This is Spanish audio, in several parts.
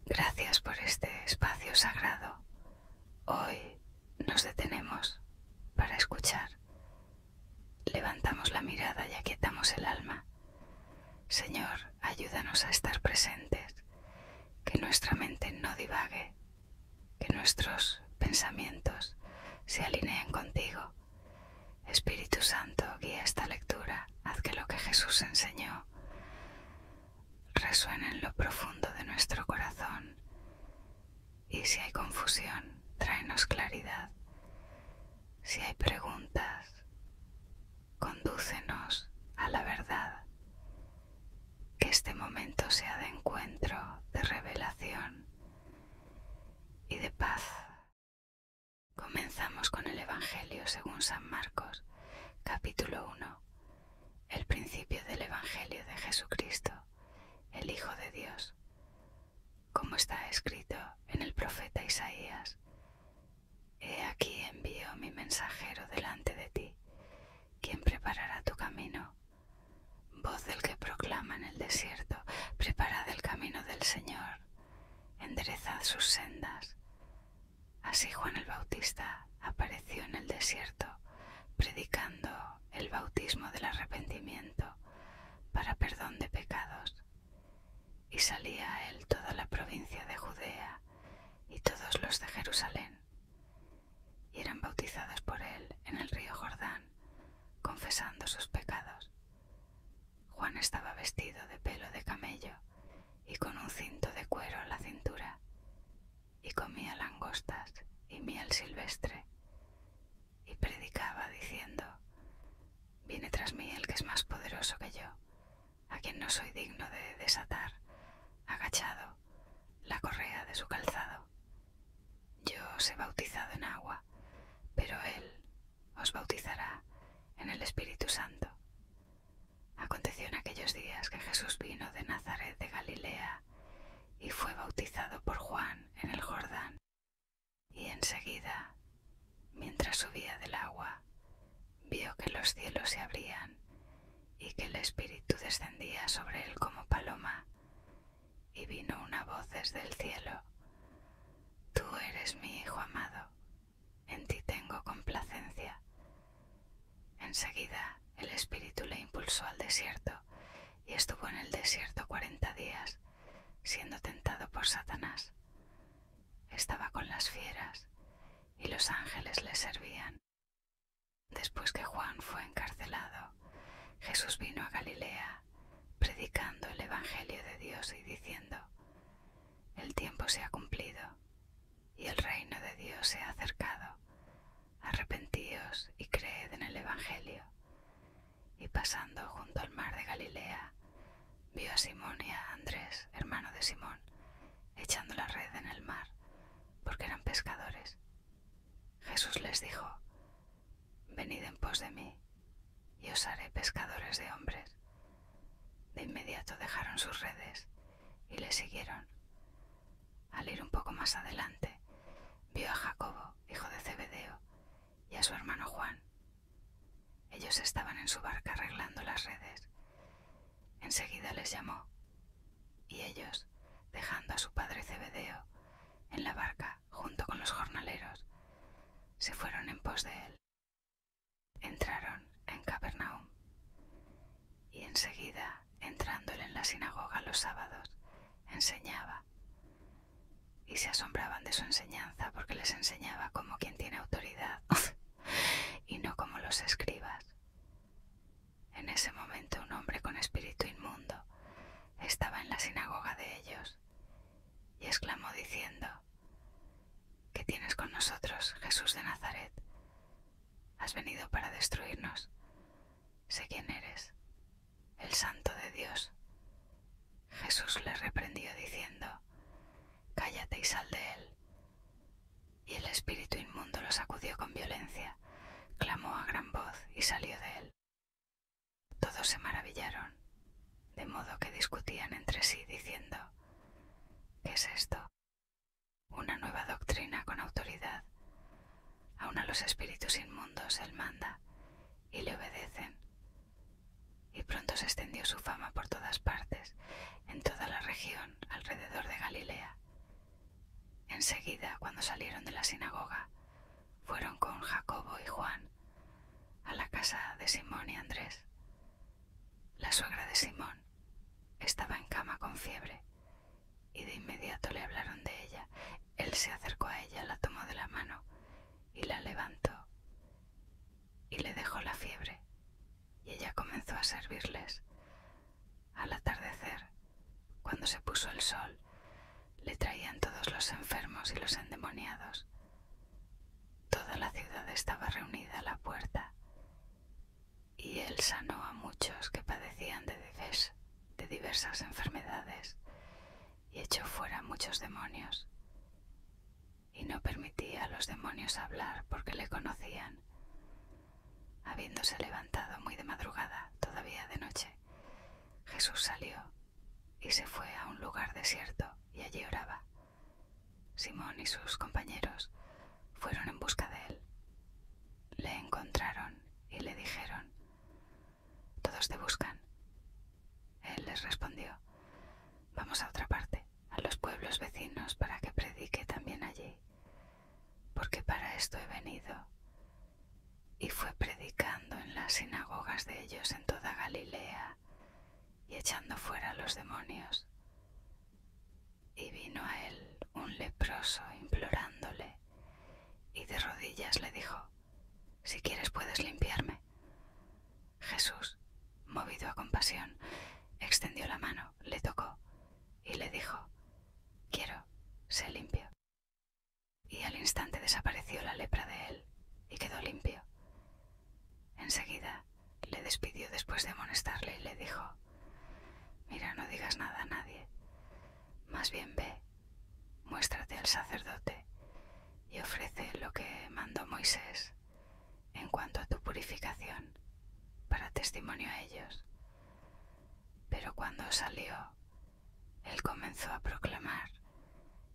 Gracias por este espacio sagrado. Hoy nos detenemos para escuchar. Levantamos la mirada y aquietamos el alma. Señor, ayúdanos a estar presentes, que nuestra mente no divague, que nuestros pensamientos se alineen contigo. Espíritu Santo, guía esta lectura, haz que lo que Jesús enseñó resuene en lo profundo de nuestro corazón, y si hay confusión, tráenos claridad. Si hay preguntas, condúcenos a la verdad. Que este momento sea de encuentro, de revelación y de paz. Comenzamos con el Evangelio según San Marcos, capítulo 1, el principio del Evangelio de Jesucristo, el Hijo de Dios, como está escrito en el profeta Isaías: He aquí envío mi mensajero delante de ti, quien preparará tu camino. Voz del que proclama en el desierto: preparad el camino del Señor, enderezad sus sendas. Así Juan el Bautista apareció en el desierto, predicando el bautismo del arrepentimiento para perdón de pecados. Y salía a él toda la provincia de Judea y todos los de Jerusalén, y eran bautizados por él en el río Jordán, confesando sus pecados. Juan estaba vestido de pelo de camello y con un cinto de cuero a la cintura, y comía langostas y miel silvestre, y predicaba diciendo: Viene tras mí el que es más poderoso que yo, a quien no soy digno de desatar, agachado, la correa de su calzado. Yo os he bautizado en agua, pero él os bautizará en el Espíritu Santo. Aconteció en aquellos días que Jesús vino de Nazaret de Galilea y fue bautizado por Juan en el Jordán. Y enseguida, mientras subía del agua, vio que los cielos se abrían y que el Espíritu descendía sobre él como paloma, y vino una voz desde el cielo: Tú eres mi Hijo amado, en ti tengo complacencia. Enseguida el Espíritu le impulsó al desierto, y estuvo en el desierto 40 días, siendo tentado por Satanás. Estaba con las fieras, y los ángeles le servían. Después que Juan fue encarcelado, Jesús vino a Galilea, predicando el Evangelio de Dios y diciendo: El tiempo se ha cumplido, y el reino de Dios se ha acercado. Arrepentíos y creed en el Evangelio. Y pasando junto al mar de Galilea, vio a Simón y a Andrés, hermano de Simón, echando la red en el mar, porque eran pescadores. Jesús les dijo: Venid en pos de mí, y os haré pescadores de hombres. De inmediato dejaron sus redes y le siguieron. Al ir un poco más adelante, vio a Jacobo, hijo de Zebedeo, y a su hermano Juan. Ellos estaban en su barca arreglando las redes. Enseguida les llamó, y ellos, dejando a su padre Zebedeo en la barca junto con los jornaleros, se fueron en pos de él. Entraron en Capernaum, y enseguida, entrando él en la sinagoga los sábados, enseñaba. Y se asombraban de su enseñanza, porque les enseñaba como quien tiene autoridad y no como los escribas. En ese momento un hombre con espíritu inmundo estaba en la sinagoga de ellos, y exclamó diciendo: ¿Qué tienes con nosotros, Jesús de Nazaret? ¿Has venido para destruirnos? Sé quién eres, el Santo de Dios. Jesús le reprendió diciendo: Cállate y sal de él. Y el espíritu inmundo lo sacudió con violencia, clamó a gran voz y salió de él. Todos se maravillaron, de modo que discutían entre sí diciendo: ¿Qué es esto? Una nueva doctrina con autoridad. Aun a los espíritus inmundos él manda, y le obedecen. Y pronto se extendió su fama por todas partes, en toda la región alrededor de Galilea. Enseguida, cuando salieron de la sinagoga, fueron con Jacobo y Juan a la casa de Simón y Andrés. La suegra de Simón estaba en cama con fiebre y de inmediato le hablaron de ella. Él se acercó a ella, la tomó de la mano y la levantó y le dejó la fiebre, y ella comenzó a servirles. Al atardecer, cuando se puso el sol, le traían todos los enfermos y los endemoniados. Toda la ciudad estaba reunida a la puerta, y él sanó a muchos que padecían de diversas enfermedades, y echó fuera muchos demonios, y no permitía a los demonios hablar porque le conocían. Habiéndose levantado muy de madrugada, todavía de noche, Jesús salió y se fue a un lugar desierto y allí oraba. Simón y sus compañeros fueron en busca de él. Le encontraron y le dijeron: «Todos te buscan». Él les respondió: «Vamos a otra parte, a los pueblos vecinos, para que predique también allí, porque para esto he venido». Y fue predicando en las sinagogas de ellos en toda Galilea y echando fuera a los demonios. Y vino a él un leproso implorándole, y de rodillas le dijo: «Si quieres puedes limpiarme». Jesús, movido a compasión, extendió la mano, le tocó y le dijo: «Quiero, sé limpio». Y al instante desapareció la lepra de él y quedó limpio. Enseguida le despidió después de amonestarle y le dijo: «Mira, no digas nada a nadie, más bien ve, muéstrate al sacerdote y ofrece lo que mandó Moisés en cuanto a tu purificación, para testimonio a ellos». Pero cuando salió, él comenzó a proclamar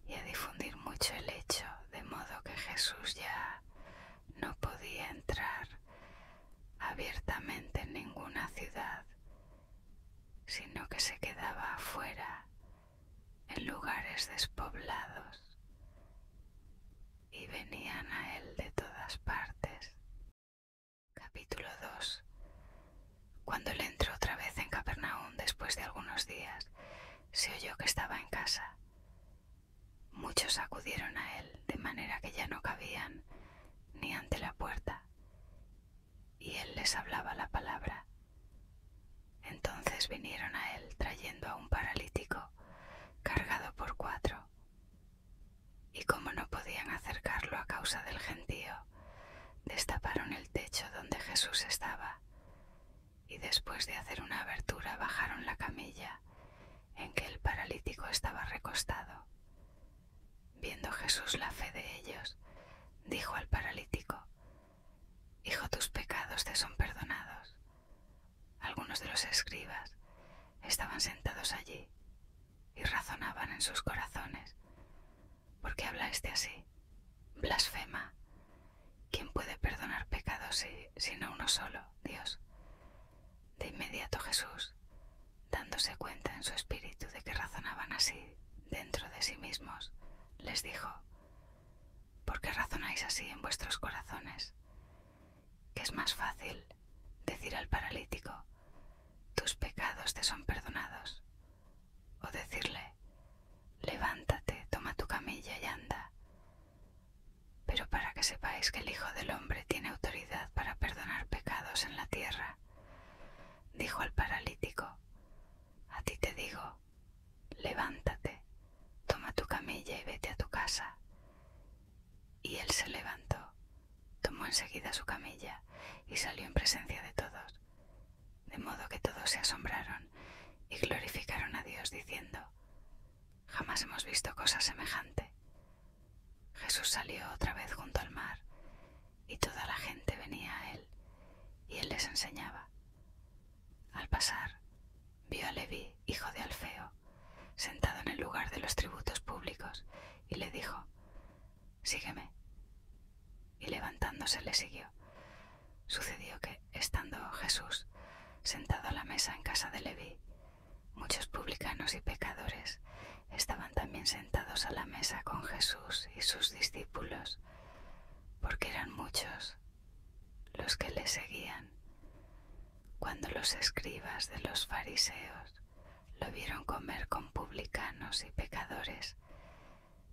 y a difundir mucho el hecho, de modo que Jesús ya no podía entrar abiertamente en ninguna ciudad, sino que se quedaba afuera en lugares despoblados, y venían a él de todas partes. Capítulo 2. Cuando él entró otra vez en Capernaum después de algunos días, se oyó que estaba en casa. Muchos acudieron a él, de manera que ya no cabían ni ante la puerta, y él les hablaba la palabra. Entonces vinieron a él trayendo a un paralítico cargado por 4, y como no podían acercarlo a causa del gentío, destaparon el techo donde Jesús estaba, y después de hacer una abertura bajaron la camilla en que el paralítico estaba recostado. Viendo Jesús la fe de ellos, dijo al paralítico: «Hijo, tus pecados te son perdonados». Algunos de los escribas estaban sentados allí y razonaban en sus corazones: «¿Por qué habla este así? Blasfema. ¿Quién puede perdonar pecados sino uno solo, Dios?». De inmediato Jesús, dándose cuenta en su espíritu de que razonaban así dentro de sí mismos, les dijo: «¿Por qué razonáis así en vuestros corazones? ¿Qué es más fácil, decir al paralítico: tus pecados te son perdonados, o decirle: levántate, toma tu camilla y anda? Pero para que sepáis que el Hijo del Hombre tiene autoridad para perdonar pecados en la tierra», dijo al paralítico: «A ti te digo, levántate, toma tu camilla y vete a tu casa». Y él se levantó, tomó enseguida su camilla y salió en presencia de todos, de modo que todos se asombraron y glorificaron a Dios diciendo: «Jamás hemos visto cosa semejante». Jesús salió otra vez junto al mar, y toda la gente venía a él, y él les enseñaba. Al pasar, vio a Leví, hijo de Alfeo, sentado en el lugar de los tributos públicos, y le dijo: «Sígueme». Y levantándose le siguió. Sucedió que, estando Jesús sentado a la mesa en casa de Leví, muchos publicanos y pecadores estaban también sentados a la mesa con Jesús escribas de los fariseos lo vieron comer con publicanos y pecadores,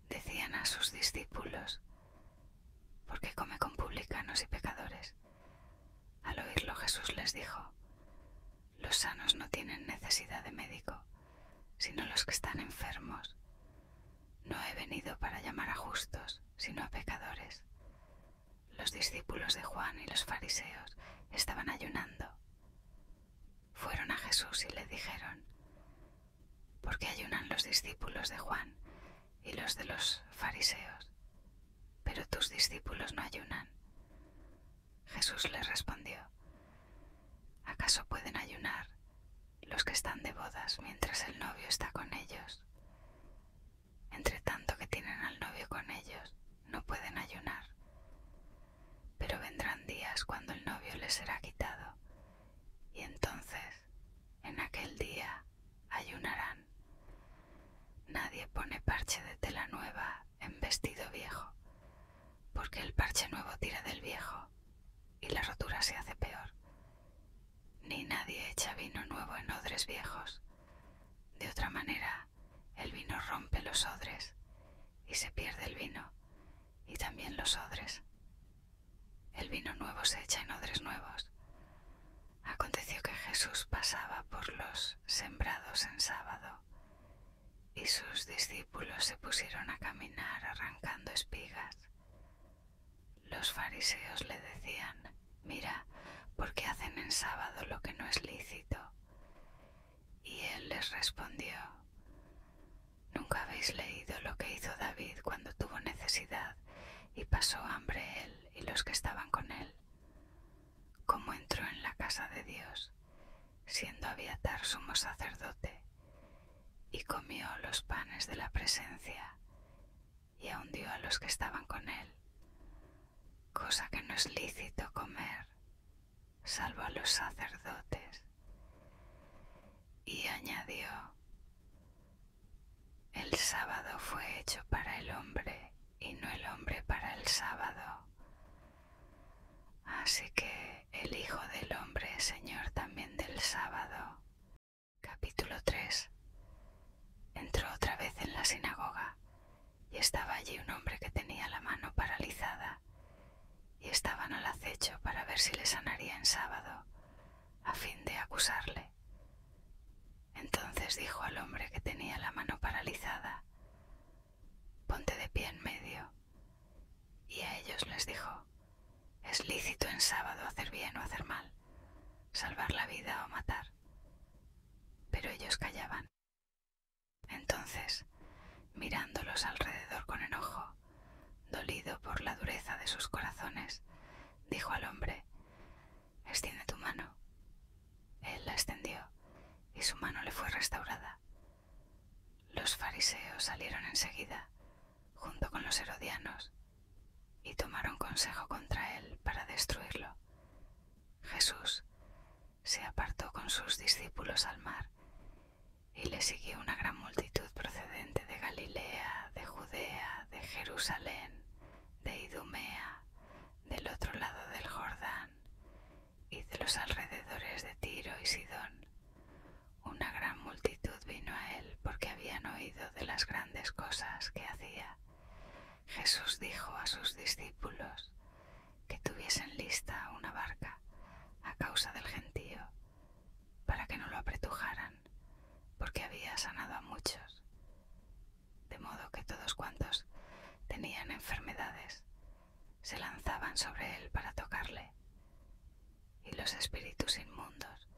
decían a sus discípulos: ¿por qué come con publicanos y pecadores? Al oírlo, Jesús les dijo: los sanos no tienen necesidad de médico, sino los que están enfermos. No he venido para llamar a justos, sino a pecadores. Los discípulos de Juan y los fariseos estaban ayunando. Fueron a Jesús y le dijeron: ¿por qué ayunan los discípulos de Juan y los de los fariseos, pero tus discípulos no ayunan? Jesús les respondió: ¿acaso pueden ayunar los que están de bodas mientras el novio está con ellos? Entre tanto que tienen al novio con ellos, no pueden ayunar. Pero vendrán días cuando el novio les será quitado, y entonces, en aquel día, ayunarán. Nadie pone parche de tela nueva en vestido viejo, porque el parche nuevo tira del viejo y la rotura se hace peor. Ni nadie echa vino nuevo en odres viejos. De otra manera, el vino rompe los odres y se pierde el vino, y también los odres. El vino nuevo se echa en odres nuevos. Aconteció que Jesús pasaba por los sembrados en sábado, y sus discípulos se pusieron a caminar arrancando espigas. Los fariseos le decían: mira, ¿por qué hacen en sábado lo que no es lícito? Y él les respondió: ¿nunca habéis leído lo que hizo David cuando tuvo necesidad y pasó hambre él y los que estaban con él? ¿Cómo entró en la casa de Dios, siendo Abiatar sumo sacerdote, y comió los panes de la presencia, y aun dio a los que estaban con él, cosa que no es lícito comer, salvo a los sacerdotes? Y añadió: el sábado fue hecho para el hombre, y no el hombre para el sábado. Así que el Hijo del Hombre es Señor también del sábado. Capítulo 3. Entró otra vez en la sinagoga, y estaba allí un hombre que tenía la mano paralizada, y estaban al acecho para ver si le sanaría en sábado, a fin de acusarle. Entonces dijo al hombre que tenía la mano paralizada: ponte de pie en medio. Y a ellos les dijo: ¿es lícito en sábado hacer bien o hacer mal, salvar la vida o matar? Pero ellos callaban. Entonces, mirándolos alrededor con enojo, dolido por la dureza de sus corazones, dijo al hombre: extiende tu mano. Él la extendió, y su mano le fue restaurada. Los fariseos salieron enseguida, junto con los herodianos, y tomaron consejo contra él para destruirlo. Jesús se apartó con sus discípulos al mar, y le siguió una gran multitud procedente de Galilea, de Judea, de Jerusalén, de Idumea, del otro lado del Jordán, y de los alrededores de Tiro y Sidón. Una gran multitud vino a él porque habían oído de las grandes cosas que hacía. Jesús dijo a sus discípulos que tuviesen lista una barca a causa del gentío, para que no lo apretujaran, porque había sanado a muchos, de modo que todos cuantos tenían enfermedades se lanzaban sobre él para tocarle, y los espíritus inmundos,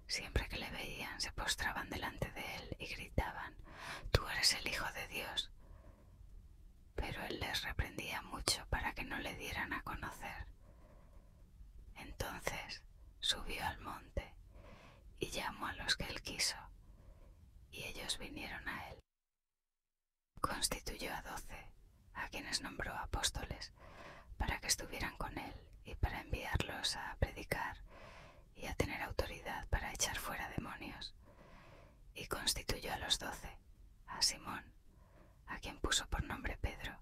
siempre que le veían, se postraban delante de él y gritaban: tú eres el Hijo de Dios. Pero él les reprendía mucho para que no le dieran a conocer. Entonces subió al monte y llamó a los que él quiso, y ellos vinieron a él. Constituyó a 12, a quienes nombró apóstoles, para que estuvieran con él y para enviarlos a predicar y a tener autoridad para echar fuera demonios. Y constituyó a los 12, a Simón, a quien puso por nombre Pedro,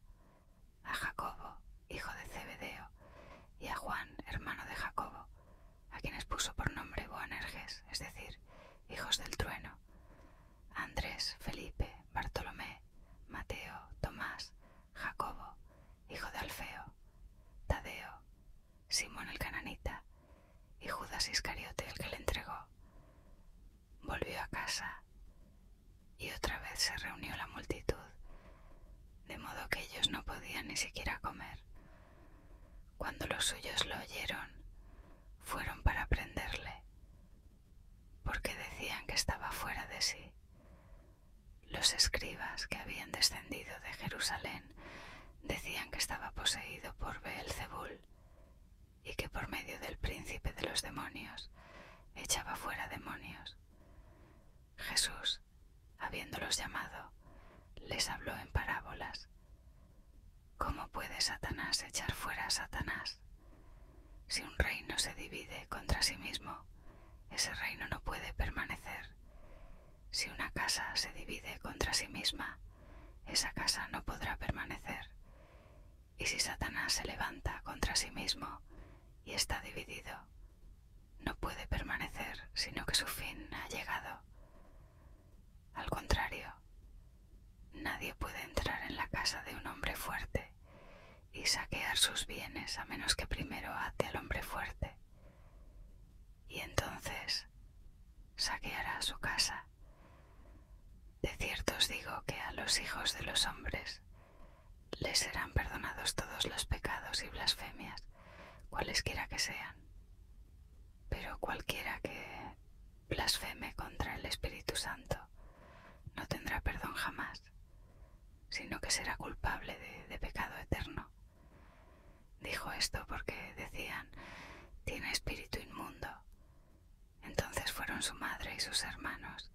a Jacobo, hijo de Zebedeo, y a Juan, hermano de Jacobo, a quienes puso por nombre Boanerges, es decir, siquiera comer. Cuando los suyos lo oyeron, fueron para prenderle, porque decían que estaba fuera de sí. Los escribas que habían descendido de Jerusalén decían que estaba poseído por Beelzebul y que por medio del príncipe de los demonios echaba fuera demonios. Jesús, habiéndolos llamado, les habló en parábolas. ¿Cómo puede Satanás echar fuera a Satanás? Si un reino se divide contra sí mismo, ese reino no puede permanecer. Si una casa se divide contra sí misma, esa casa no podrá permanecer. Y si Satanás se levanta contra sí mismo y está dividido, no puede permanecer, sino que su fin ha llegado. Al contrario, nadie puede entrar en la casa de un hombre fuerte y saquear sus bienes a menos que primero ate al hombre fuerte. Y entonces saqueará su casa. De cierto os digo que a los hijos de los hombres les serán perdonados todos los pecados y blasfemias, cualesquiera que sean. Pero cualquiera que blasfeme contra el Espíritu Santo no tendrá perdón jamás, sino que será culpable de pecado eterno. Dijo esto porque decían: tiene espíritu inmundo. Entonces fueron su madre y sus hermanos,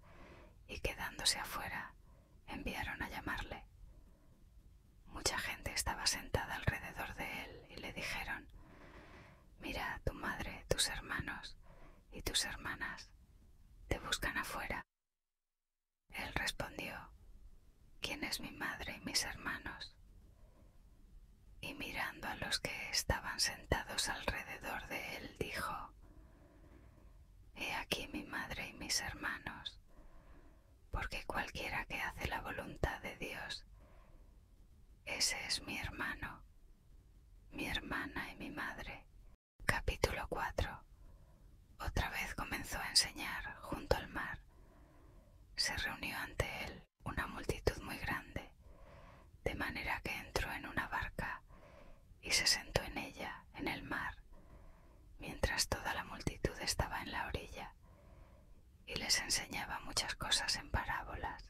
y quedándose afuera, enviaron a llamarle. Mucha gente estaba sentada alrededor de él y le dijeron: mira, tu madre, tus hermanos y tus hermanas te buscan afuera. Él respondió: ¿quién es mi madre y mis hermanos? Y mirando a los que estaban sentados alrededor de él, dijo: he aquí mi madre y mis hermanos, porque cualquiera que hace la voluntad de Dios, ese es mi hermano, mi hermana y mi madre. Capítulo 4. Otra vez comenzó a enseñar junto al mar. Se reunió ante él una multitud muy grande, de manera que entró en una barca y se sentó en ella, en el mar, mientras toda la multitud estaba en la orilla, y les enseñaba muchas cosas en parábolas.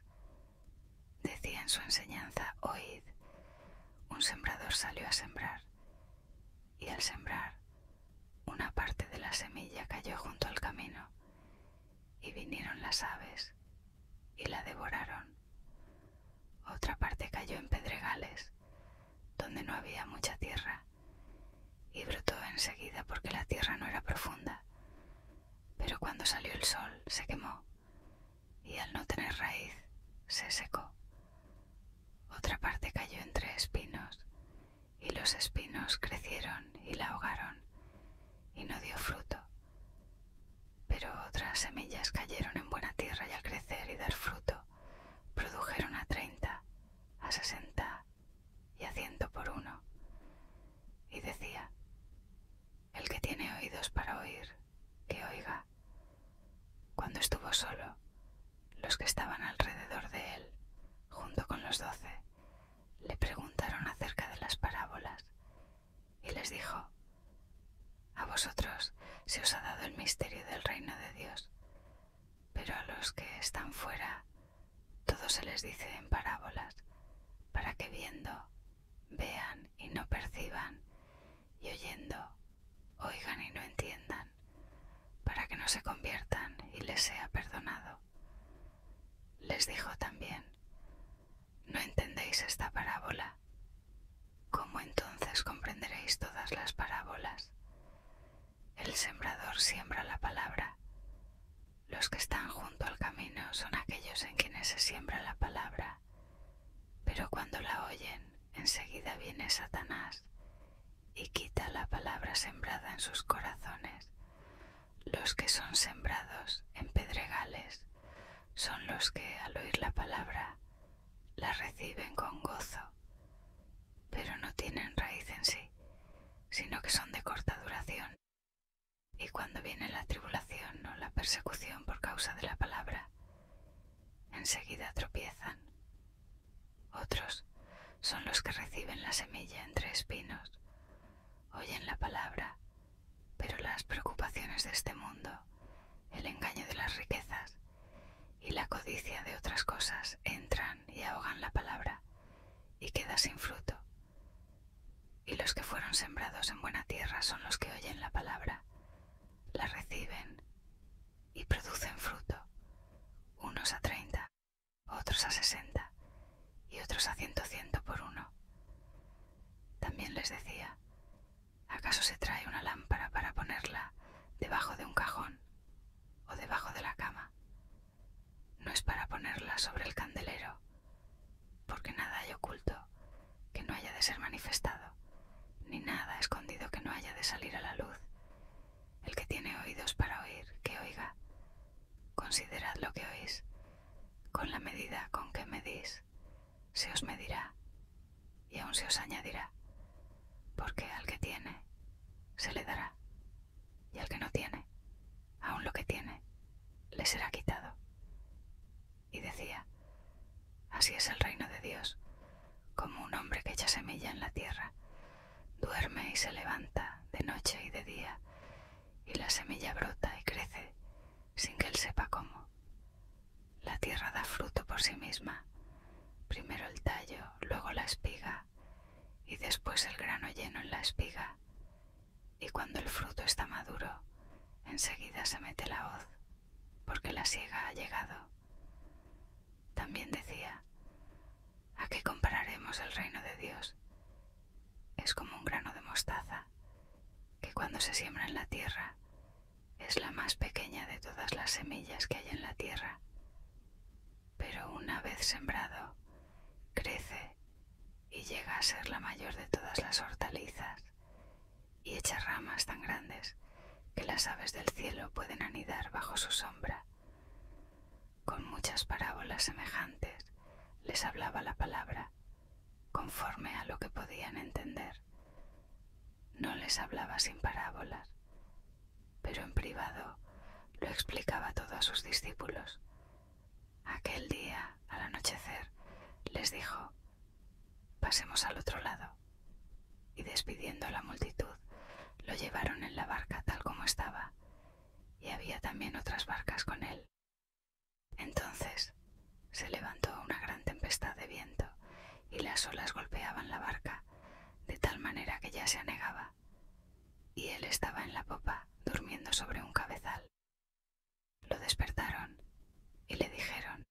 Decía en su enseñanza: oíd, un sembrador salió a sembrar, y al sembrar, una parte de la semilla cayó junto al camino, y vinieron las aves y la devoraron. Otra parte cayó en pedregales, donde no había mucha tierra, y brotó enseguida porque la tierra no era profunda. Pero cuando salió el sol se quemó, y al no tener raíz se secó. Otra parte cayó entre espinos, y los espinos crecieron y la ahogaron, y no dio fruto. Pero otras semillas cayeron en buena tierra, y al crecer y dar fruto, produjeron a 30, a 60 y a 100 por uno. Y decía: el que tiene oídos para oír, que oiga. Cuando estuvo solo, los que estaban alrededor de él, junto con los 12, le preguntaron acerca de las parábolas, y les dijo: a vosotros se os ha dado el misterio del reino de Dios, pero a los que están fuera todo se les dice en parábolas, para que viendo, vean y no perciban, y oyendo, oigan y no entiendan, para que no se conviertan y les sea perdonado. Les dijo también: ¿no entendéis esta parábola? ¿Cómo entonces comprenderéis todas las parábolas? El sembrador siembra la palabra. Los que están junto al camino son aquellos en quienes se siembra la palabra, pero cuando la oyen, enseguida viene Satanás y quita la palabra sembrada en sus corazones. Los que son sembrados en pedregales son los que, al oír la palabra, la reciben con gozo, pero no tienen raíz en sí, sino que son de corta duración. Y cuando viene la tribulación o la persecución por causa de la palabra, enseguida tropiezan. Otros son los que reciben la semilla entre espinos, oyen la palabra, pero las preocupaciones de este mundo, el engaño de las riquezas y la codicia de otras cosas entran y ahogan la palabra y queda sin fruto. Y los que fueron sembrados en buena tierra son los que oyen la palabra, la reciben y producen fruto, unos a 30, otros a 60 y otros a 100 por uno. También les decía: ¿acaso se trae una lámpara para ponerla debajo de un cajón o debajo de la cama? No es para ponerla sobre el candelero, porque nada hay oculto que no haya de ser manifestado, ni nada escondido que no haya de salir a la luz. El que tiene oídos para oír, que oiga. Considerad lo que oís. Con la medida con que medís, se os medirá, y aún se os añadirá, porque al que tiene, se le dará, y al que no tiene, aún lo que tiene, le será quitado. Y decía: así es el reino de Dios, como un hombre que echa semilla en la tierra, duerme y se levanta de noche y de día, y la semilla brota y crece sin que él sepa cómo. La tierra da fruto por sí misma, primero el tallo, luego la espiga, y después el grano lleno en la espiga. Y cuando el fruto está maduro, enseguida se mete la hoz, porque la siega ha llegado. También decía: ¿a qué compararemos el reino de Dios? Es como un grano de mostaza, que cuando se siembra en la tierra, es la más pequeña de todas las semillas que hay en la tierra. Pero una vez sembrado, crece y llega a ser la mayor de todas las hortalizas, y echa ramas tan grandes que las aves del cielo pueden anidar bajo su sombra. Con muchas parábolas semejantes les hablaba la palabra, conforme a lo que podían entender. No les hablaba sin parábolas, pero en privado lo explicaba todo a sus discípulos. Aquel día, al anochecer, les dijo: pasemos al otro lado. Y despidiendo a la multitud, lo llevaron en la barca tal como estaba, y había también otras barcas con él. Entonces se levantó una gran tempestad de viento, y las olas golpeaban la barca, de tal manera que ya se anegaba, y él estaba en la popa, durmiendo sobre un cabezal. Lo despertaron y le dijeron: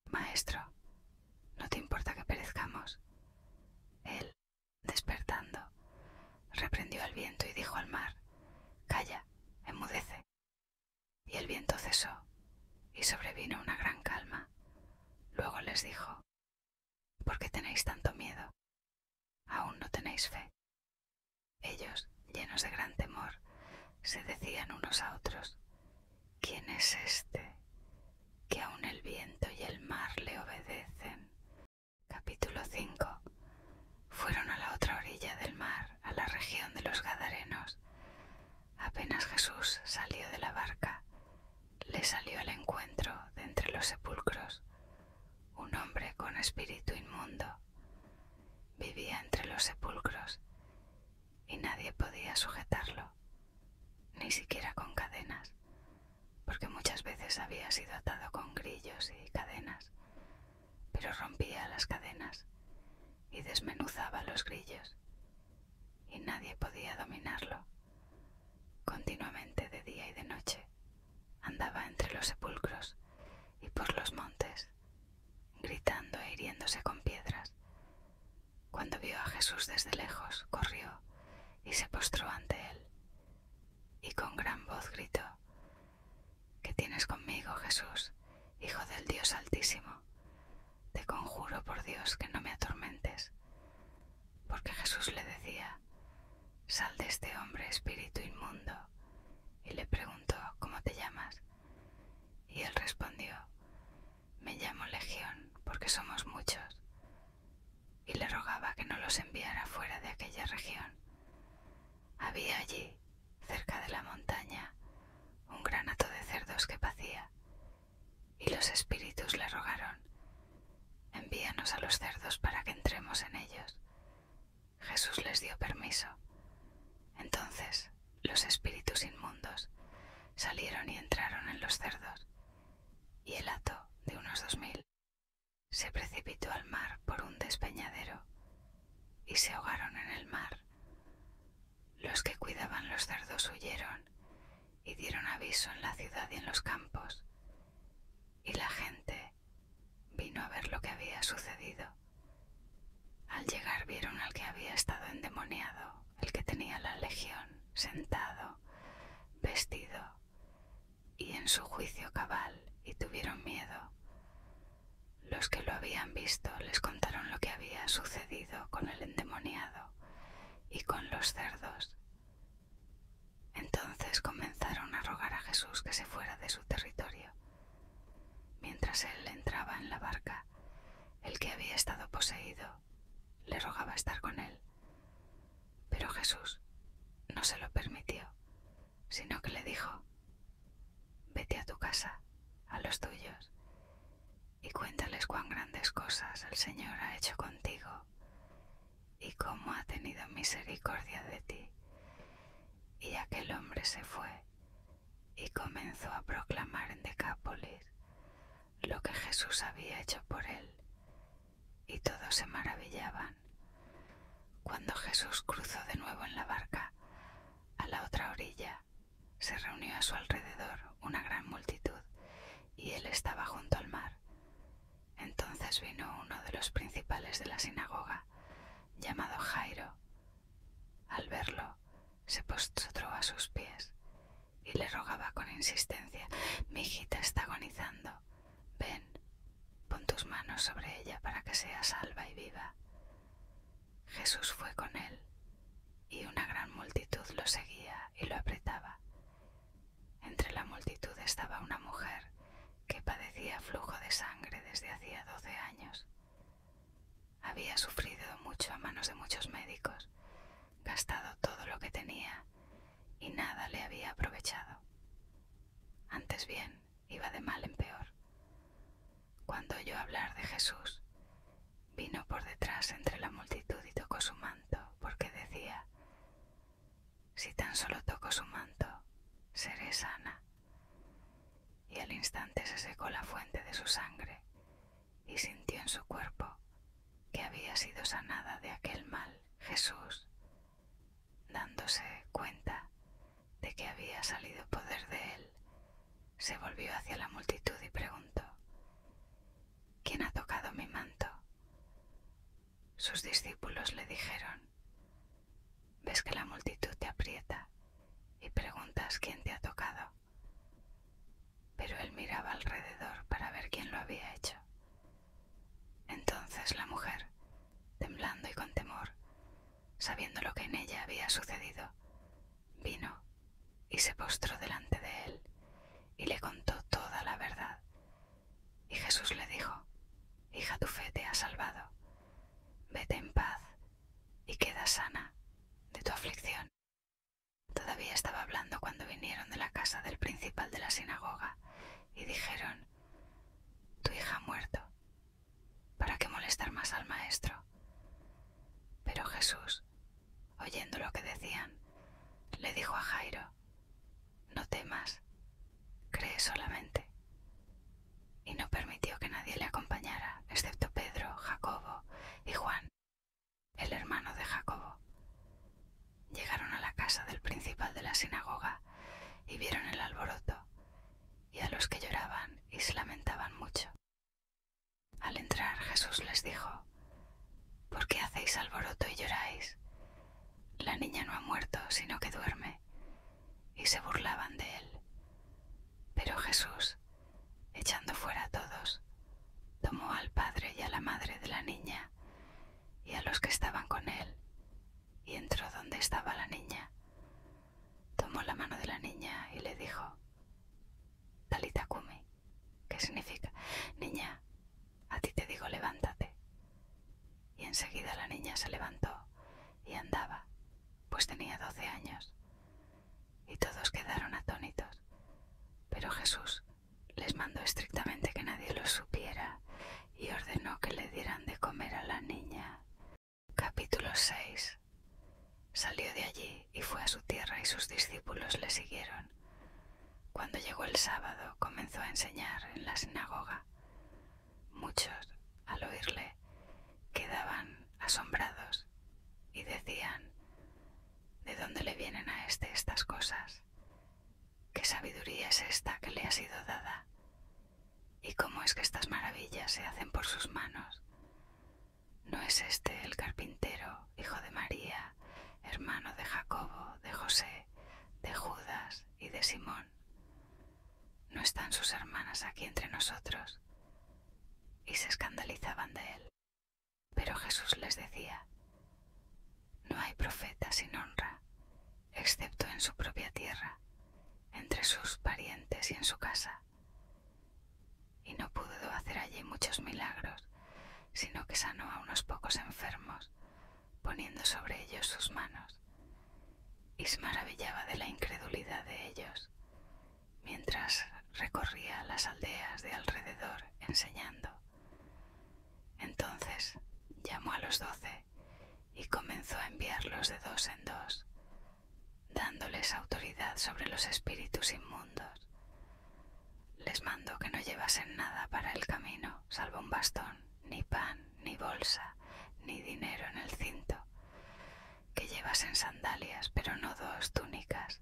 Maestro, ¿no te importa que perezcamos? Él, despertando, reprendió al viento y dijo al mar: calla, enmudece. Y el viento cesó, y sobrevino una gran calma. Luego les dijo: ¿por qué tenéis tanto miedo? ¿Aún no tenéis fe? Ellos, llenos de gran temor, se decían unos a otros: ¿quién es este, que aun el viento y el mar le obedecen? Capítulo 5. Fueron a la otra orilla del mar, a la región de los Gadarenos. Apenas Jesús salió de la barca, le salió al encuentro de entre los sepulcros un hombre con espíritu inmundo. Vivía entre los sepulcros y nadie podía sujetarlo, ni siquiera con cadenas, porque muchas veces había sido atado con grillos y cadenas, pero rompía las cadenas y desmenuzaba los grillos, y nadie podía dominarlo. Continuamente de día y de noche andaba entre los sepulcros y por los montes, gritando e hiriéndose con piedras. Cuando vio a Jesús desde lejos, corrió y se postró ante él, y con gran voz gritó: ¿qué tienes conmigo, Jesús, Hijo del Dios Altísimo? Te conjuro por Dios que no me atormentes. Porque Jesús le decía: sal de este hombre, espíritu inmundo. Y le preguntó: ¿cómo te llamas? Y él respondió: me llamo Legión, porque somos muchos. Y le rogaba que no los enviara fuera de aquella región. Había allí, cerca de la montaña, un gran hato de cerdos que pacía, y los espíritus le rogaron: envíanos a los cerdos para que entremos en los cerdos huyeron y dieron aviso en la ciudad y en los campos, y la gente vino a ver lo que había sucedido. Al llegar vieron al que había estado endemoniado, el que tenía la legión, sentado, vestido y en su juicio cabal, y tuvieron miedo. Los que lo habían visto les contaron lo que había sucedido con el endemoniado y con los cerdos. Entonces comenzaron a rogar a Jesús que se fuera de su territorio. Mientras él entraba en la barca, el que había estado poseído le rogaba estar con él. Pero Jesús no se lo permitió, sino que le dijo: vete a tu casa, a los tuyos, y cuéntales cuán grandes cosas el Señor ha hecho contigo y cómo ha tenido misericordia de ti. Y aquel hombre se fue y comenzó a proclamar en Decápolis lo que Jesús había hecho por él, y todos se maravillaban. Cuando Jesús cruzó de nuevo en la barca a la otra orilla, se reunió a su alrededor una gran multitud, y él estaba junto al mar. Entonces vino uno de los principales de la sinagoga, llamado Jairo. Al verlo, se postró a sus pies y le rogaba con insistencia: mi hijita está agonizando. Ven, pon tus manos sobre ella para que sea salva y viva. Jesús fue con él, y una gran multitud lo seguía y lo apretaba. Entre la multitud estaba una mujer que padecía flujo de sangre desde hacía 12 años. Había sufrido mucho a manos de muchos médicos, gastado todo lo que tenía y nada le había aprovechado. Antes bien, iba de mal en peor. Cuando oyó hablar de Jesús, vino por detrás entre la multitud y tocó su manto, porque decía: si tan solo toco su manto, seré sana. Y al instante se secó la fuente de su sangre y sintió en su cuerpo que había sido sanada de aquel mal. Jesús, dándose cuenta de que había salido poder de él, se volvió hacia la multitud y preguntó: ¿quién ha tocado mi manto? Sus discípulos le dijeron: ves que la multitud te aprieta y preguntas quién te ha tocado. Pero él miraba alrededor para ver quién lo había hecho. Entonces la mujer, temblando y con temor, sabiendo lo que en ella había sucedido, vino y se postró delante de él y le contó toda la verdad. Y Jesús le dijo: hija, tu fe te ha salvado. Vete en paz y queda sana de tu aflicción. Todavía estaba hablando cuando vinieron de la casa del principal de la sinagoga y dijeron: tu hija ha muerto. ¿Para qué molestar más al maestro? Pero Jesús, oyendo lo que decían, le dijo a Jairo: no temas, cree solamente. Y no permitió que nadie le acompañara, excepto Pedro, Jacobo y Juan, el hermano de Jacobo. Llegaron a la casa del principal de la sinagoga y vieron el alboroto y a los que lloraban y se lamentaban mucho. Al entrar, Jesús les dijo: ¿por qué hacéis alboroto y lloráis? La niña no ha muerto, sino que duerme. Y se burlaban de él. Pero Jesús, echando fuera a todos, tomó al padre y a la madre de la niña y a los que estaban con él, y entró donde estaba la niña. Tomó la mano de la niña y le dijo: Talita cumi, que significa: niña, a ti te digo, levántate. Y enseguida la niña se levantó y andaba, pues tenía 12 años. Y todos quedaron atónitos. Pero Jesús les mandó estrictamente que nadie lo supiera y ordenó que le dieran de comer a la niña. Capítulo 6. Salió de allí y fue a su tierra y sus discípulos le siguieron. Cuando llegó el sábado comenzó a enseñar en la sinagoga. Muchos, al oírle, quedaban asombrados y decían: ¿de dónde le vienen a este estas que estas maravillas se hacen por sus manos. ¿No es este el carpintero, hijo de María, hermano de Jacobo, de José, de Judas y de Simón? ¿No están sus hermanas aquí entre nosotros? Y se escandalizaban de él. Pero Jesús les decía: no hay profeta sin honra, excepto en su propia tierra, entre sus parientes y en su casa. Y no pudo hacer allí muchos milagros, sino que sanó a unos pocos enfermos, poniendo sobre ellos sus manos. Y se maravillaba de la incredulidad de ellos, mientras recorría las aldeas de alrededor enseñando. Entonces llamó a los 12 y comenzó a enviarlos de 2 en 2, dándoles autoridad sobre los espíritus inmundos. Les mandó que no llevasen nada para el camino, salvo un bastón, ni pan, ni bolsa, ni dinero en el cinto, que llevasen sandalias, pero no 2 túnicas.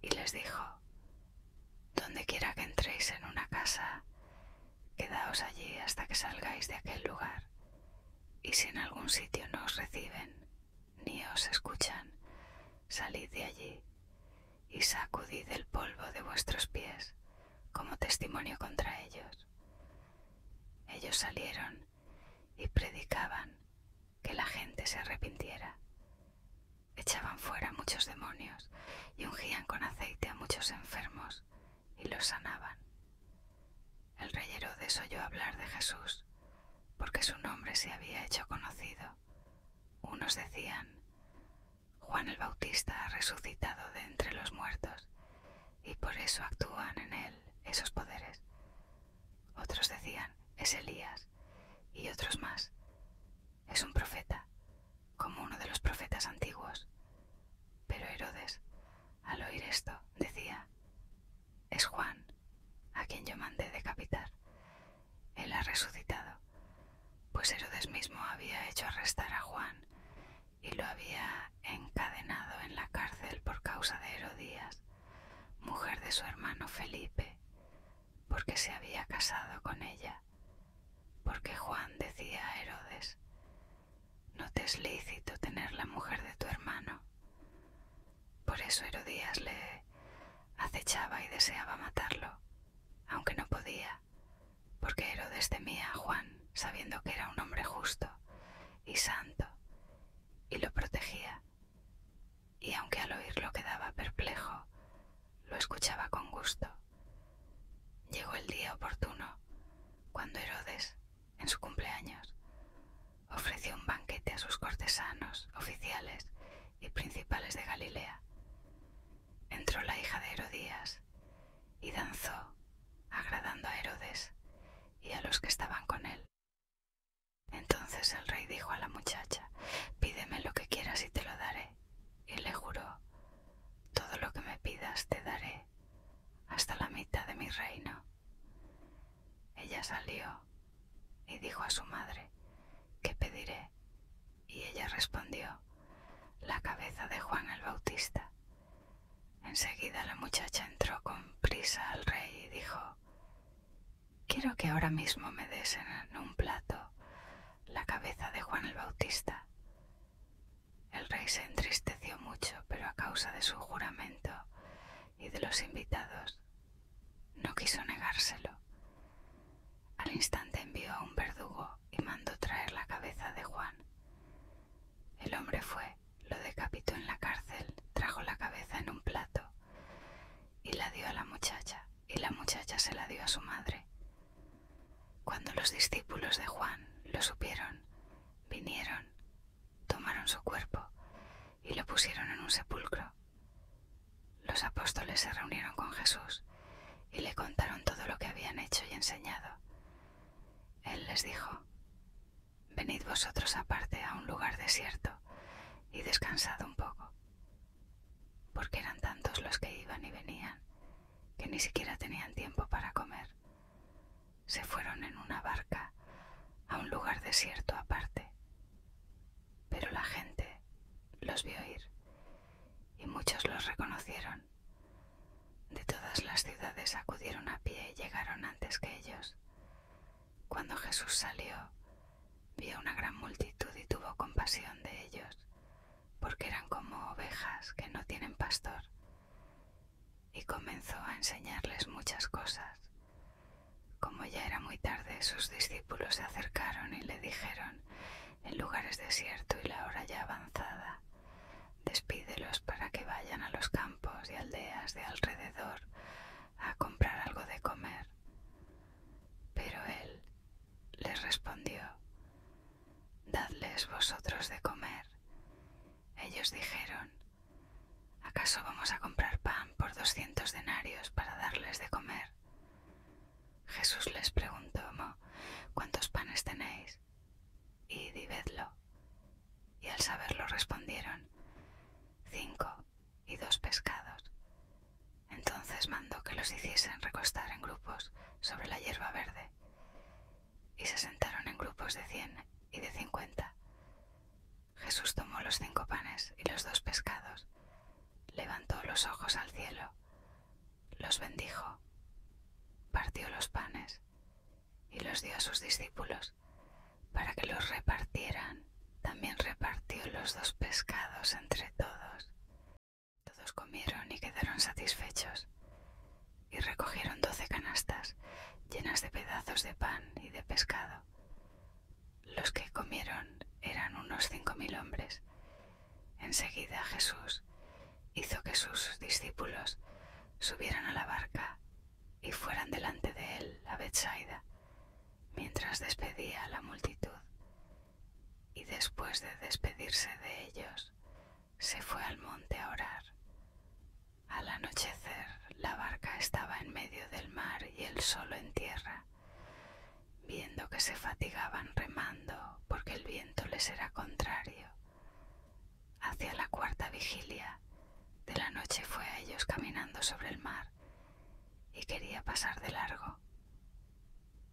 Y les dijo: donde quiera que entréis en una casa, quedaos allí hasta que salgáis de aquel lugar. Y si en algún sitio no os reciben, ni os escuchan, salid de allí y sacudid el polvo de vuestros pies como testimonio contra ellos. Ellos salieron y predicaban que la gente se arrepintiera. Echaban fuera muchos demonios y ungían con aceite a muchos enfermos y los sanaban. El rey Herodes oyó hablar de Jesús, porque su nombre se había hecho conocido. Unos decían: Juan el Bautista ha resucitado de entre los muertos, y por eso actúan en él esos poderes. Otros decían: es Elías, y otros más: es un profeta, como uno de los profetas antiguos. Pero Herodes, al oír esto, decía: es Juan, a quien yo mandé decapitar. Él ha resucitado, pues Herodes mismo había hecho arrestar a Juan y lo había encadenado en la cárcel por causa de Herodías, mujer de su hermano Felipe, porque se había casado con ella. Porque Juan decía a Herodes: no te es lícito tener la mujer de tu hermano. Por eso Herodías le acechaba y deseaba matarlo, aunque no podía, porque Herodes temía a Juan, sabiendo que era un hombre justo y santo, y lo protegía. Y aunque al oírlo quedaba perplejo, lo escuchaba con gusto. Llegó el día oportuno, cuando Herodes, en su cumpleaños, ofreció un banquete a sus cortesanos, oficiales y principales de Galilea. Entró la hija de Herodías y danzó, agradando a Herodes y a los que estaban con él. Entonces el rey dijo a la muchacha: pídeme lo que quieras y te lo daré. Y le juró: todo lo que me pidas te daré, hasta la mitad de mi reino. Ella salió y dijo a su madre: ¿qué pediré? Y ella respondió: la cabeza de Juan el Bautista. Enseguida la muchacha entró con prisa al rey y dijo: quiero que ahora mismo me des en un plato la cabeza de Juan el Bautista. El rey se entristeció mucho, pero a causa de su juramento y de los invitados, no quiso negárselo. Al instante envió a un verdugo y mandó traer la cabeza de Juan. El hombre fue, lo decapitó en la cárcel, trajo la cabeza en un plato y la dio a la muchacha, y la muchacha se la dio a su madre. Cuando los discípulos de Juan lo supieron, vinieron, tomaron su cuerpo y lo pusieron en un sepulcro. Los apóstoles se reunieron con Jesús y le contaron todo lo que habían hecho y enseñado. Él les dijo: venid vosotros aparte a un lugar desierto y descansad un poco, porque eran tantos los que iban y venían que ni siquiera tenían tiempo para comer. Se fueron en una barca a un lugar desierto aparte, pero la gente los vio ir y muchos los reconocieron. De todas las ciudades acudieron a pie y llegaron antes que ellos. cuando Jesús salió, vio una gran multitud y tuvo compasión de ellos, porque eran como ovejas que no tienen pastor, y comenzó a enseñarles muchas cosas. Como ya era muy tarde, sus discípulos se acercaron y le dijeron: el lugar es desierto y la hora ya avanzada. Despídelos para que vayan a los campos y aldeas de alrededor a comprar algo de comer. Pero él les respondió: dadles vosotros de comer. Ellos dijeron: ¿acaso vamos a comprar pan por 200 denarios para darles de comer? Jesús les preguntó: ¿cuántos panes tenéis? Id y vedlo. Y al saberlo respondieron: 5 y 2 pescados. Entonces mandó que los hiciesen recostar en grupos sobre la hierba verde, y se sentaron en grupos de 100 y de 50. Jesús tomó los 5 panes y los 2 pescados, levantó los ojos al cielo, los bendijo, partió los panes y los dio a sus discípulos para que los repartieran. También repartió los 2 pescados entre todos. Todos comieron y quedaron satisfechos, y recogieron 12 canastas llenas de pedazos de pan y de pescado. Los que comieron eran unos 5000 hombres. Enseguida Jesús hizo que sus discípulos subieran a la barca y fueran delante de él a Betsaida, mientras despedía a la multitud. Y después de despedirse de ellos, se fue al monte a orar. Al anochecer, la barca estaba en medio del mar y él solo en tierra. Viendo que se fatigaban remando porque el viento les era contrario, hacia la 4ª vigilia de la noche fue a ellos caminando sobre el mar y quería pasar de largo.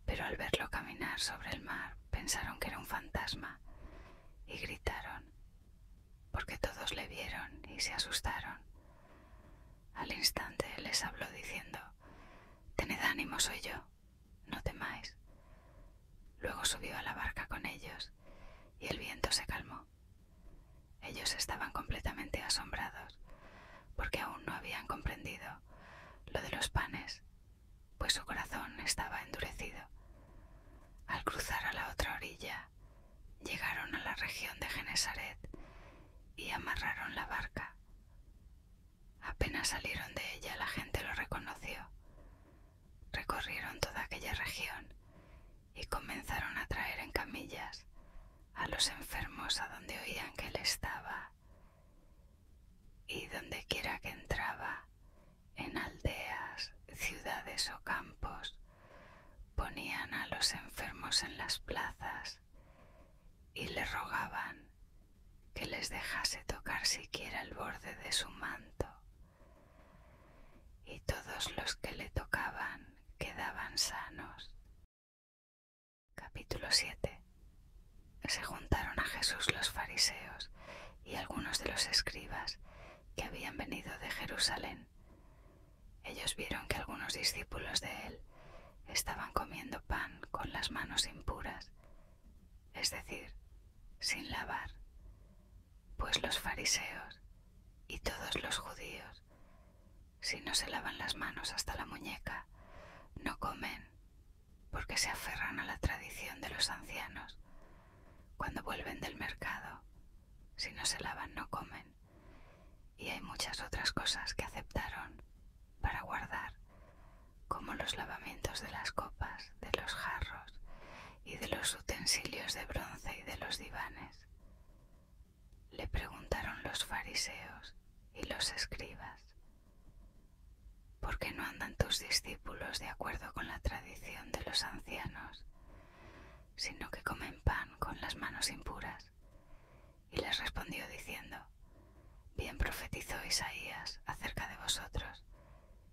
Pero al verlo caminar sobre el mar pensaron que era un fantasma y gritaron, porque todos le vieron y se asustaron. Al instante les habló diciendo: tened ánimo, soy yo, no temáis. Luego subió a la barca con ellos y el viento se calmó. Ellos estaban completamente asombrados porque aún no habían comprendido lo de los panes, pues su corazón estaba endurecido. Al cruzar a la otra orilla, llegaron a la región de Genesaret y amarraron la barca. Apenas salieron de ella, la gente lo reconoció. Recorrieron toda aquella región y comenzaron a traer en camillas a los enfermos a donde oían que él estaba. Y donde quiera que entraba, en aldeas, ciudades o campos, ponían a los enfermos en las plazas y le rogaban que les dejase tocar siquiera el borde de su manto. Y todos los que le tocaban quedaban sanos. Capítulo 7. Se juntaron a Jesús los fariseos y algunos de los escribas que habían venido de Jerusalén. Ellos vieron que algunos discípulos de él estaban comiendo pan con las manos impuras, es decir, sin lavar, pues los fariseos y todos los judíos, si no se lavan las manos hasta la muñeca, no comen, porque se aferran a la tradición de los ancianos. Cuando vuelven del mercado, si no se lavan no comen, y hay muchas otras cosas que aceptaron para guardar, como los lavamientos de las copas, de los jarros y de los utensilios de bronce y de los divanes. Le preguntaron los fariseos y los escribas: ¿por qué no andan tus discípulos de acuerdo con la tradición de los ancianos, sino que comen pan con las manos impuras? Y les respondió diciendo: bien profetizó Isaías acerca de vosotros,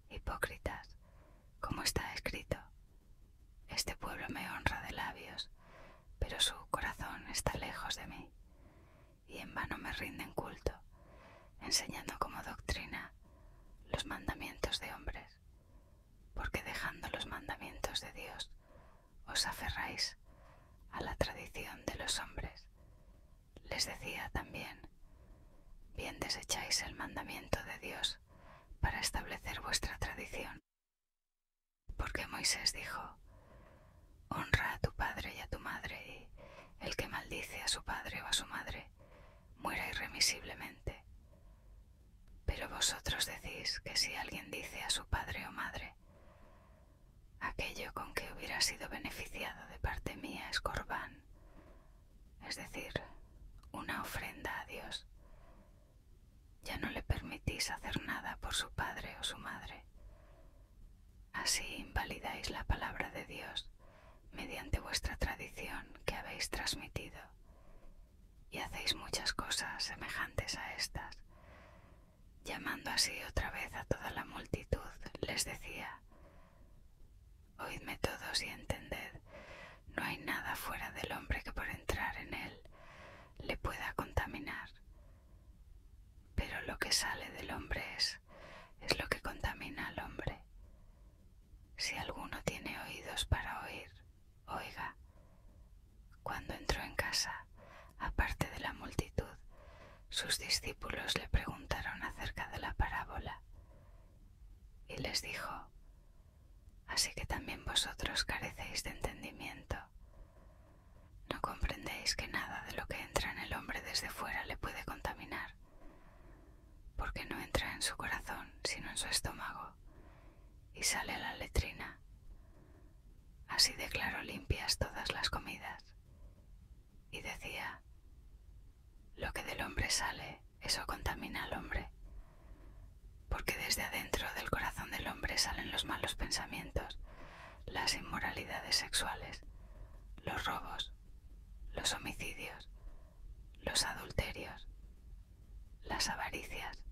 hipócritas, como está escrito: este pueblo me honra de labios, pero su corazón está lejos de mí, y en vano me rinden culto, enseñando como doctrina los mandamientos de hombres, porque dejando los mandamientos de Dios os aferráis a la tradición de los hombres. Les decía también: bien desecháis el mandamiento de Dios para establecer vuestra tradición. Porque Moisés dijo: honra a tu padre y a tu madre, y el que maldice a su padre o a su madre muera irremisiblemente. Pero vosotros decís que si alguien dice a su padre o madre: aquello con que hubiera sido beneficiado de parte mía es corbán, es decir, una ofrenda a Dios, ya no le permitís hacer nada por su padre o su madre. Así invalidáis la palabra de Dios mediante vuestra tradición que habéis transmitido, y hacéis muchas cosas semejantes a estas. Llamando así otra vez a toda la multitud, les decía: oídme todos y entended, no hay nada fuera del hombre que por entrar en él le pueda contaminar, pero lo que sale del hombre es lo que contamina al hombre. Si alguno tiene oídos para oír, oiga. Cuando entró en casa, aparte de la multitud, sus discípulos le preguntaron acerca de la parábola, y les dijo: así que también vosotros carecéis de entendimiento. ¿No comprendéis que nada de lo que entra en el hombre desde fuera le puede contaminar? Porque no entra en su corazón, sino en su estómago, y sale a la letrina. Así declaró limpias todas las comidas. Y decía: lo que del hombre sale, eso contamina al hombre. Porque desde adentro del corazón del hombre salen los malos pensamientos, las inmoralidades sexuales, los robos, los homicidios, los adulterios, las avaricias,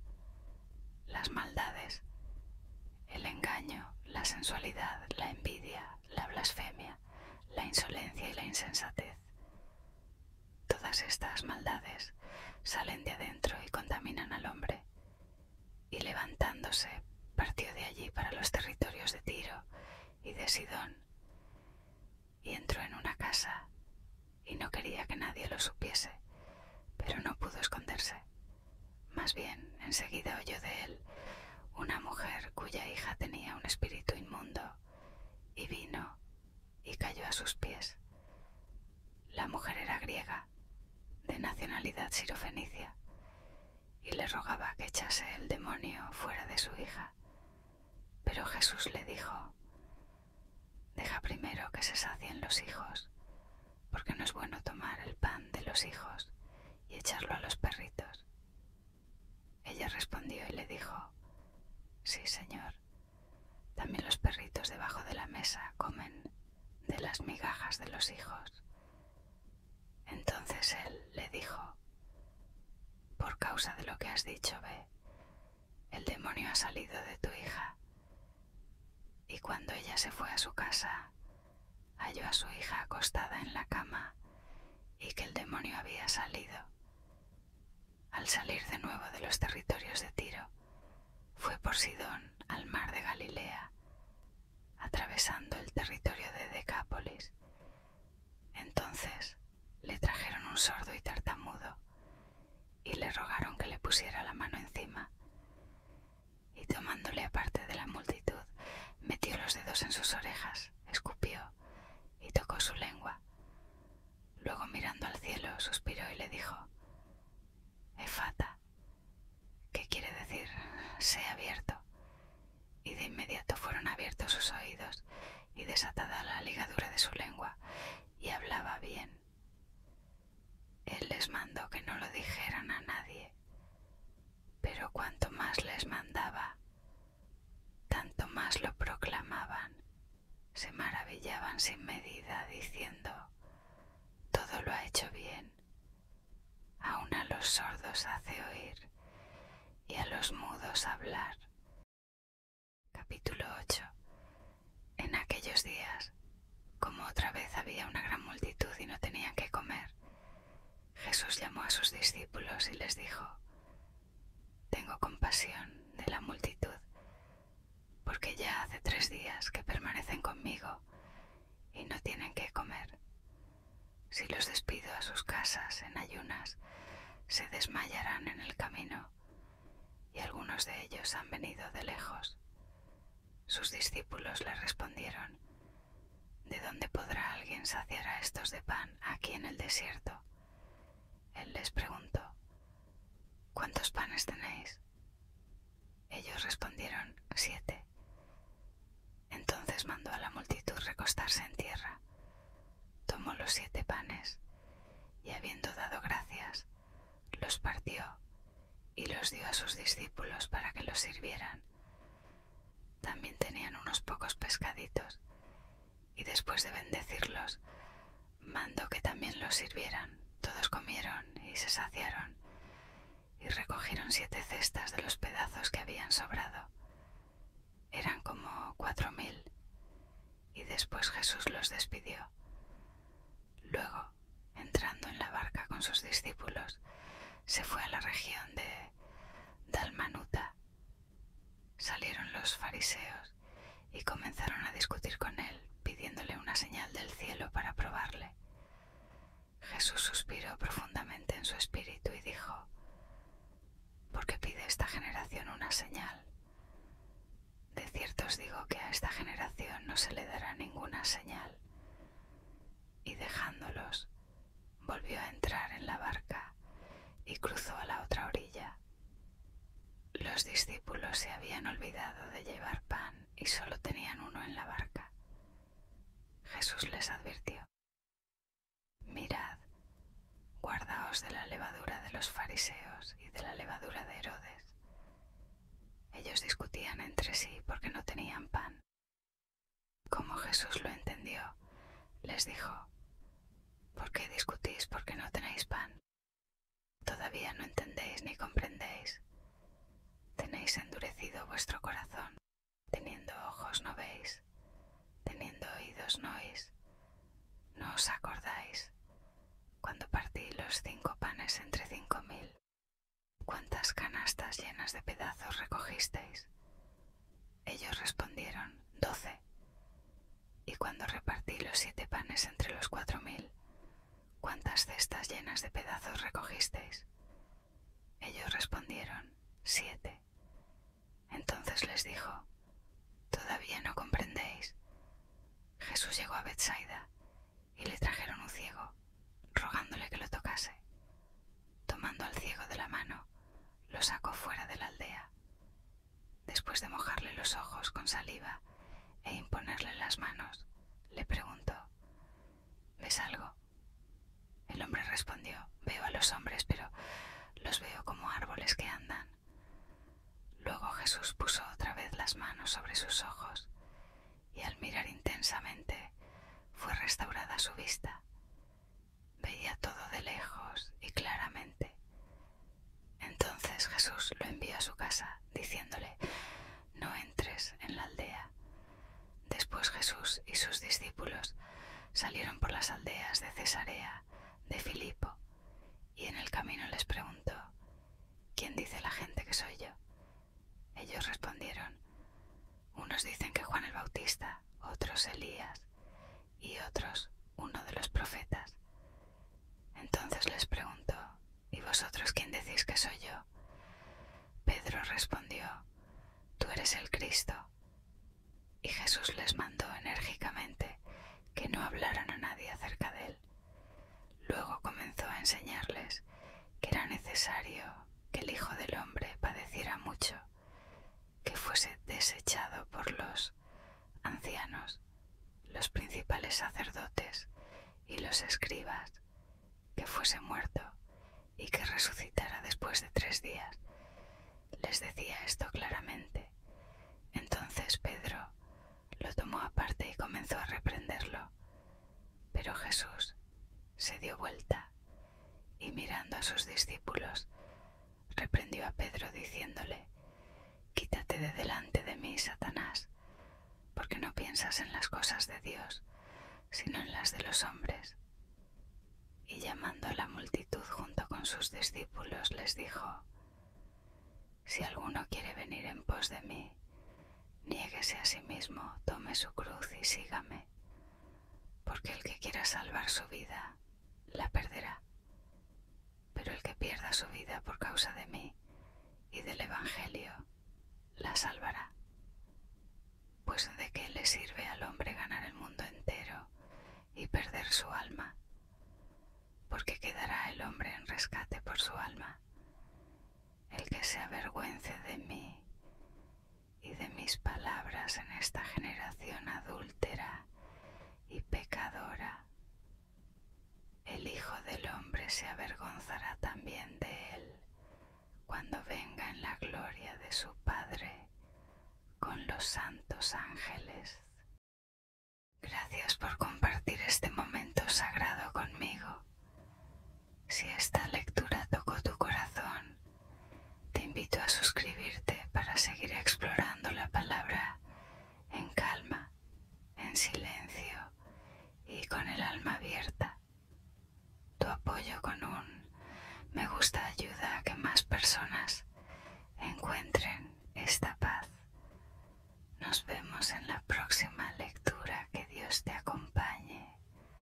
las maldades, el engaño, la sensualidad, la envidia, la blasfemia, la insolencia y la insensatez. Todas estas maldades salen de adentro y contaminan al hombre. Y levantándose, partió de allí para los territorios de Tiro y de Sidón, y entró en una casa, y no quería que nadie lo supiese, pero no pudo esconderse. Más bien, enseguida oyó de él una mujer cuya hija tenía un espíritu inmundo, y vino y cayó a sus pies. La mujer era griega, de nacionalidad sirofenicia, y le rogaba que echase el demonio fuera de su hija. Pero Jesús le dijo: deja primero que se sacien los hijos, porque no es bueno tomar el pan de los hijos y echarlo a los perritos. Ella respondió y le dijo: sí, Señor, también los perritos debajo de la mesa comen de las migajas de los hijos. Entonces él le dijo: por causa de lo que has dicho, ve, el demonio ha salido de tu hija. Y cuando ella se fue a su casa, halló a su hija acostada en la cama y que el demonio había salido. Al salir de nuevo de los territorios de Tiro, fue por Sidón al mar de Galilea, atravesando el territorio de Decápolis. Entonces le trajeron un sordo y tartamudo y le rogaron que le pusiera la mano encima. Y tomándole aparte de la multitud, metió los dedos en sus orejas, escupió y tocó su lengua. Luego, mirando al cielo, suspiró y le dijo: Efata, que quiere decir sea abierto. Y de inmediato fueron abiertos sus oídos y desatada la ligadura de su lengua, y hablaba bien. Él les mandó que no lo dijeran a nadie, pero cuanto más les mandaba, tanto más lo proclamaban. Se maravillaban sin medida, diciendo: todo lo ha hecho bien. Aun a los sordos hace oír y a los mudos hablar. Capítulo 8. En aquellos días, como otra vez había una gran multitud y no tenían qué comer, Jesús llamó a sus discípulos y les dijo: tengo compasión de la multitud, porque ya hace 3 días que permanecen conmigo y no tienen Si los despido a sus casas en ayunas, se desmayarán en el camino, y algunos de ellos han venido de lejos. Sus discípulos le respondieron: ¿De dónde podrá alguien saciar a estos de pan aquí en el desierto? Él les preguntó: ¿Cuántos panes tenéis? Ellos respondieron: 7. Entonces mandó a la multitud recostarse en tierra. Tomó los 7 panes y, habiendo dado gracias, los partió y los dio a sus discípulos para que los sirvieran. También tenían unos pocos pescaditos, y después de bendecirlos, mandó que también los sirvieran. Todos comieron y se saciaron, y recogieron 7 cestas de los pedazos que habían sobrado. Eran como 4000, y después Jesús los despidió. Luego, entrando en la barca con sus discípulos, se fue a la región de Dalmanuta. Salieron los fariseos y comenzaron a discutir con él, pidiéndole una señal del cielo para probarle. Jesús suspiró profundamente en su espíritu y dijo: ¿Por qué pide esta generación una señal? De cierto os digo que a esta generación no se le dará ninguna señal. Y dejándolos, volvió a entrar en la barca y cruzó a la otra orilla. Los discípulos se habían olvidado de llevar pan y solo tenían uno en la barca. Jesús les advirtió: Mirad, guardaos de la levadura de los fariseos y de la levadura de Herodes. Ellos discutían entre sí porque no tenían pan. Como Jesús lo entendió, les dijo: ¿Por qué discutís porque no tenéis pan? ¿Todavía no entendéis ni comprendéis? ¿Tenéis endurecido vuestro corazón? Teniendo ojos no veis, teniendo oídos no oís. ¿No os acordáis cuando partí los 5 panes entre 5000? ¿Cuántas canastas llenas de pedazos recogisteis? Ellos respondieron: 12. Y cuando repartí los 7 panes entre los 4000, ¿cuántas cestas llenas de pedazos recogisteis? Ellos respondieron: 7. Entonces les dijo: ¿Todavía no comprendéis? Jesús llegó a Betsaida y le trajeron un ciego, rogándole que lo tocase. Tomando al ciego de la mano, lo sacó fuera de la aldea. Después de mojarle los ojos con saliva e imponerle las manos, le preguntó: ¿Ves algo? El hombre respondió: Veo a los hombres, pero los veo como árboles que andan. Luego Jesús puso otra vez las manos sobre sus ojos, y al mirar intensamente fue restaurada su vista. Veía todo de lejos y claramente. Entonces Jesús lo envió a su casa, diciéndole: No entres en la aldea. Después Jesús y sus discípulos salieron por las aldeas de Cesarea de Filipo, y en el camino les preguntó: ¿Quién dice la gente que soy yo? Ellos respondieron: Unos dicen que Juan el Bautista, otros Elías, y otros uno de los profetas. Entonces les preguntó: ¿Y vosotros quién decís que soy yo? Pedro respondió: Tú eres el Cristo. Y Jesús les mandó enérgicamente que no hablaran a nadie acerca de él. Luego comenzó a enseñarles que era necesario que el Hijo del Hombre padeciera mucho, que fuese desechado por los ancianos, los principales sacerdotes y los escribas, que fuese muerto y que resucitara después de 3 días. Les decía esto claramente. Entonces Pedro lo tomó aparte y comenzó a reprenderlo. Pero Jesús se dio vuelta y, mirando a sus discípulos, reprendió a Pedro diciéndole: Quítate de delante de mí, Satanás, porque no piensas en las cosas de Dios, sino en las de los hombres. Y llamando a la multitud junto con sus discípulos, les dijo: Si alguno quiere venir en pos de mí, niéguese a sí mismo, tome su cruz y sígame. Porque el que quiera salvar su vida, la perderá, pero el que pierda su vida por causa de mí y del Evangelio la salvará. Pues ¿de qué le sirve al hombre ganar el mundo entero y perder su alma? Porque quedará el hombre en rescate por su alma. El que se avergüence de mí y de mis palabras en esta generación adúltera y pecadora, el Hijo del Hombre se avergonzará también de él cuando venga en la gloria de su Padre con los santos ángeles. Gracias por compartir este momento sagrado conmigo. Si esta lectura tocó tu corazón, te invito a suscribirte para seguir explorando la palabra en calma, en silencio y con el alma abierta. Tu apoyo con un me gusta ayuda a que más personas